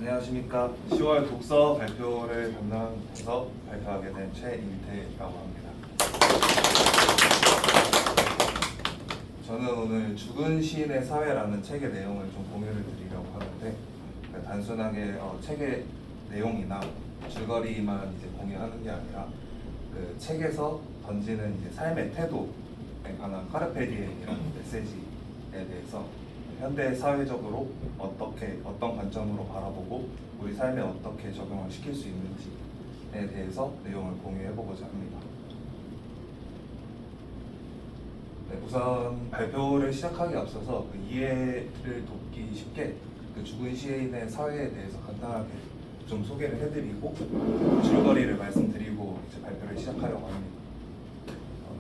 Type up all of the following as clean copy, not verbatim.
안녕하십니까. 10월 독서 발표를 담당해서 발표하게 된 최임태라고 합니다. 저는 오늘 죽은 시인의 사회라는 책의 내용을 좀 공유를 드리려고 하는데, 단순하게 책의 내용이나 줄거리만 이제 공유하는 게 아니라 그 책에서 던지는 이제 삶의 태도에 관한 카르페 디엠이라는 메시지에 대해서 현대 사회적으로 어떤 관점으로 바라보고 우리 삶에 어떻게 적용을 시킬 수 있는지에 대해서 내용을 공유해 보고자 합니다. 네, 우선 발표를 시작하기 앞서서 그 이해를 돕기 쉽게 그 죽은 시인의 사회에 대해서 간단하게 좀 소개를 해드리고 줄거리를 말씀드리고 이제 발표를 시작하려고 합니다.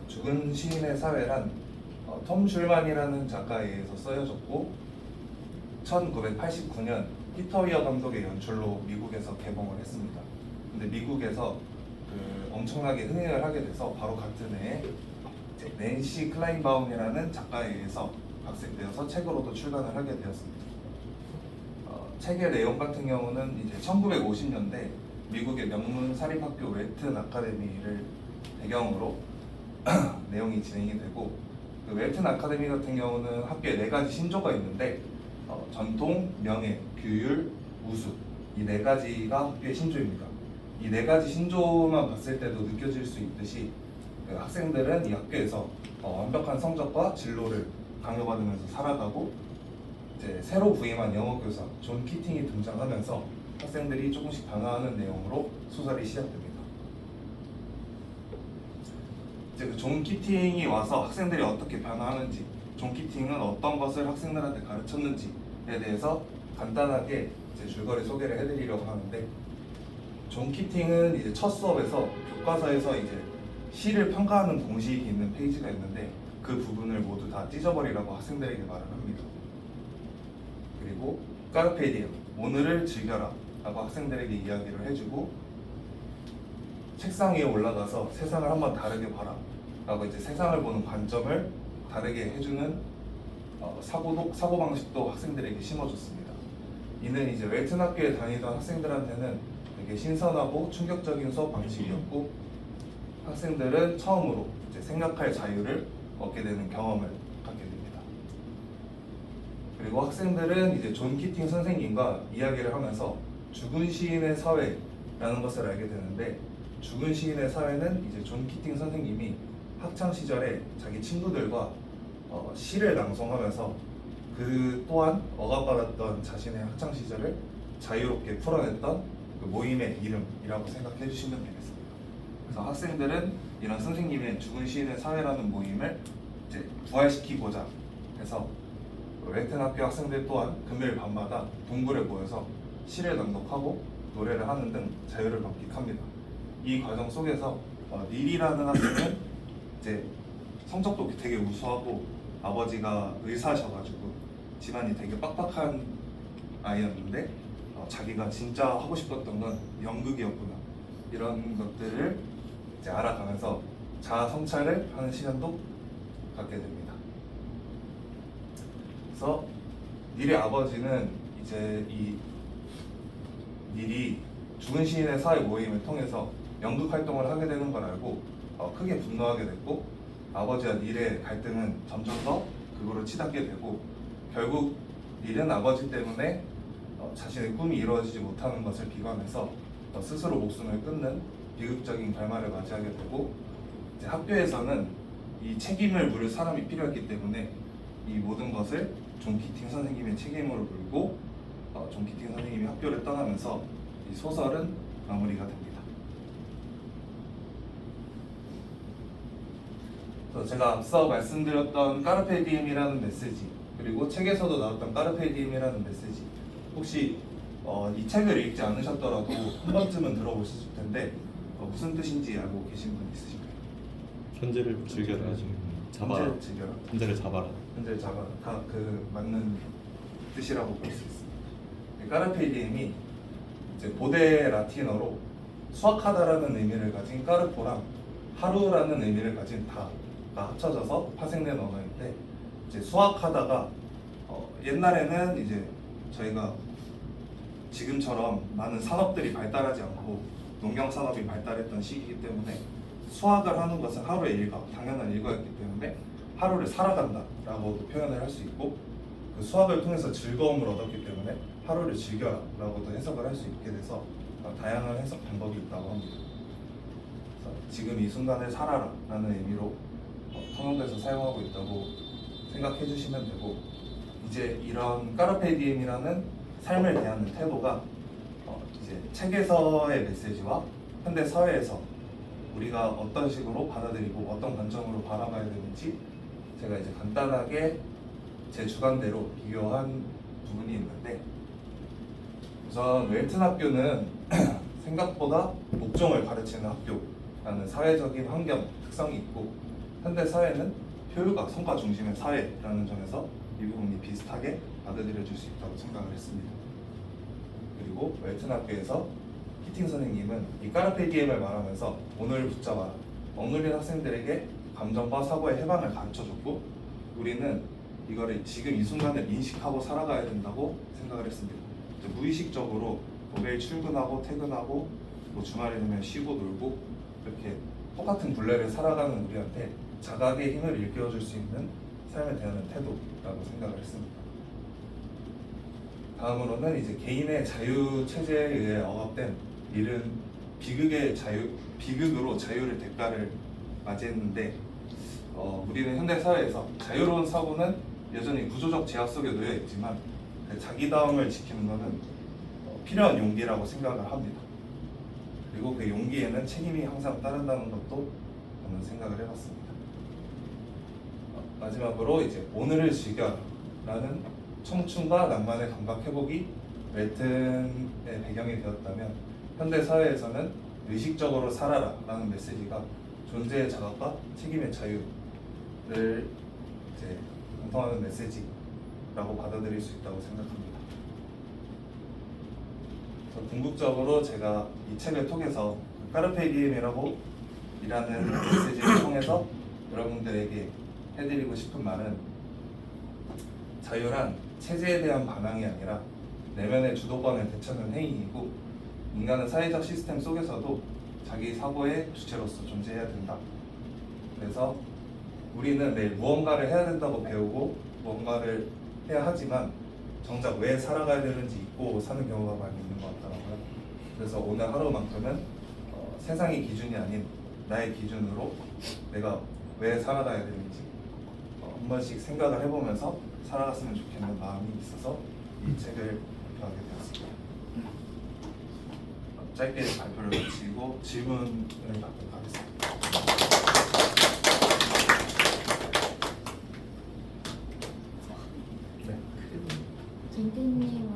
죽은 시인의 사회란 톰 슐만이라는 작가에 의해서 쓰여졌고 1989년 피터 위어 감독의 연출로 미국에서 개봉을 했습니다. 근데 미국에서 그 엄청나게 흥행을 하게 돼서 바로 같은 해에 낸시 클라인바움이라는 작가에 의해서 각색되어서 책으로도 출간을 하게 되었습니다. 책의 내용 같은 경우는 이제 1950년대 미국의 명문 사립학교 웰튼 아카데미를 배경으로 내용이 진행이 되고, 그 웰튼 아카데미 같은 경우는 학교에 4가지 신조가 있는데 전통, 명예, 규율, 우수, 이 4가지가 학교의 신조입니다. 이 4가지 신조만 봤을 때도 느껴질 수 있듯이 그 학생들은 이 학교에서 완벽한 성적과 진로를 강요받으면서 살아가고, 이제 새로 부임한 영어 교사 존 키팅이 등장하면서 학생들이 조금씩 변화하는 내용으로 소설이 시작됩니다. 이제 그 존 키팅이 와서 학생들이 어떻게 변화하는지, 존 키팅은 어떤 것을 학생들한테 가르쳤는지에 대해서 간단하게 이제 줄거리 소개를 해드리려고 하는데, 존 키팅은 이제 첫 수업에서 교과서에서 이제 시를 평가하는 공식이 있는 페이지가 있는데 그 부분을 모두 다 찢어버리라고 학생들에게 말을 합니다. 그리고 까르페 디엠, 오늘을 즐겨라 라고 학생들에게 이야기를 해주고, 책상 위에 올라가서 세상을 한번 다르게 봐라 라고 이제 세상을 보는 관점을 다르게 해주는 사고방식도 학생들에게 심어줬습니다. 이는 이제 웰튼 학교에 다니던 학생들한테는 되게 신선하고 충격적인 수업 방식이었고, 학생들은 처음으로 이제 생각할 자유를 얻게 되는 경험을 갖게 됩니다. 그리고 학생들은 이제 존 키팅 선생님과 이야기를 하면서 죽은 시인의 사회라는 것을 알게 되는데, 죽은 시인의 사회는 이제 존 키팅 선생님이 학창 시절에 자기 친구들과 시를 낭송하면서 그 또한 억압받았던 자신의 학창 시절을 자유롭게 풀어냈던 그 모임의 이름이라고 생각해 주시면 되겠습니다. 그래서 학생들은 이런 선생님의 죽은 시인의 사회라는 모임을 이제 부활시키고자 해서 웰튼 학교 학생들 또한 금요일 밤마다 동굴에 모여서 시를 낭독하고 노래를 하는 등 자유를 만끽합니다. 이 과정 속에서 닐이라는 학생은 이제 성적도 되게 우수하고 아버지가 의사셔가지고 집안이 되게 빡빡한 아이였는데 자기가 진짜 하고 싶었던 건 연극이었구나, 이런 것들을 이제 알아가면서 자아 성찰을 하는 시간도 갖게 됩니다. 그래서 닐의 아버지는 이제 이 닐이 죽은 시인의 사회 모임을 통해서 연극 활동을 하게 되는 걸 알고 크게 분노하게 됐고, 아버지와 닐의 갈등은 점점 더 극으로 치닫게 되고, 결국 닐은 아버지 때문에 자신의 꿈이 이루어지지 못하는 것을 비관해서 스스로 목숨을 끊는 비극적인 결말을 맞이하게 되고, 이제 학교에서는 이 책임을 물을 사람이 필요했기 때문에 이 모든 것을 존 키팅 선생님의 책임으로 물고 존 키팅 선생님이 학교를 떠나면서 이 소설은 마무리가 됩니다. 그래서 제가 앞서 말씀드렸던 까르페 디엠이라는 메시지, 그리고 책에서도 나왔던 까르페 디엠이라는 메시지, 혹시 이 책을 읽지 않으셨더라도 한 번쯤은 들어보셨을 텐데 무슨 뜻인지 알고 계신 분 있으신가요? 현재를 즐겨라, 잡아라. 현재를 즐겨라. 현재를 잡아라. 현재를 잡아라. 다 그 맞는 뜻이라고 볼 수 있습니다. 까르페 디엠이 이제 고대 라틴어로 수확하다라는 의미를 가진 까르포랑 하루라는 의미를 가진 다가 합쳐져서 파생된 언어인데, 이제 수확하다가 옛날에는 이제 저희가 지금처럼 많은 산업들이 발달하지 않고 농경 산업이 발달했던 시기이기 때문에 수학을 하는 것은 하루의 일과, 당연한 일과였기 때문에 하루를 살아간다라고도 표현을 할 수 있고, 그 수학을 통해서 즐거움을 얻었기 때문에 하루를 즐겨라라고도 해석을 할 수 있게 돼서 다양한 해석 방법이 있다고 합니다. 그래서 지금 이 순간을 살아라라는 의미로 통용돼서 사용하고 있다고 생각해 주시면 되고, 이제 이런 까르페 디엠이라는 삶을 대하는 태도가 이제 책에서의 메시지와 현대 사회에서 우리가 어떤 식으로 받아들이고 어떤 관점으로 바라봐야 되는지 제가 이제 간단하게 제 주관대로 비교한 부분이 있는데, 우선 웰튼 학교는 생각보다 목적을 가르치는 학교라는 사회적인 환경 특성이 있고, 현대 사회는 효율과 성과 중심의 사회라는 점에서 이 부분이 비슷하게 받아들여질 수 있다고 생각을 했습니다. 그리고 웰튼 학교에서 키팅 선생님은 이 까르페 디엠을 말하면서 오늘 붙잡아라, 억눌린 학생들에게 감정과 사고의 해방을 가르쳐줬고, 우리는 이거를 지금 이 순간을 인식하고 살아가야 된다고 생각을 했습니다. 무의식적으로 매일 출근하고 퇴근하고 뭐 주말에 되면 쉬고 놀고 이렇게 똑같은 굴레를 살아가는 우리한테 자각의 힘을 일깨워줄 수 있는 삶을 대하는 태도라고 생각을 했습니다. 다음으로는 이제 개인의 자유 체제에 의해 억압된 이른 비극으로 자유를 대가를 맞이했는데, 우리는 현대 사회에서 자유로운 사고는 여전히 구조적 제약 속에 놓여 있지만 자기다움을 지키는 것은 필요한 용기라고 생각을 합니다. 그리고 그 용기에는 책임이 항상 따른다는 것도 저는 생각을 해봤습니다. 마지막으로 이제 오늘을 즐겨라는 청춘과 낭만의 감각 회복이 웰튼의 배경이 되었다면, 현대 사회에서는 의식적으로 살아라라는 메시지가 존재의 자각과 책임의 자유를 이제 공통하는 메시지라고 받아들일 수 있다고 생각합니다. 그래서 궁극적으로 제가 이 책을 통해서 까르페 디엠이라고 이라는 메시지를 통해서 여러분들에게 해드리고 싶은 말은, 자유란 체제에 대한 반항이 아니라 내면의 주도권을 되찾는 행위이고, 인간은 사회적 시스템 속에서도 자기 사고의 주체로서 존재해야 된다. 그래서 우리는 매일 무언가를 해야 된다고 배우고 무언가를 해야 하지만 정작 왜 살아가야 되는지 잊고 사는 경우가 많이 있는 것 같더라고요. 그래서 오늘 하루만큼은 세상의 기준이 아닌 나의 기준으로 내가 왜 살아가야 되는지 한 번씩 생각을 해보면서 살아갔으면 좋겠는 마음이 있어서 이 책을 발표하게 되었습니다. 짧게 발표를 마치고 질문을 받도록 하겠습니다. 젠티님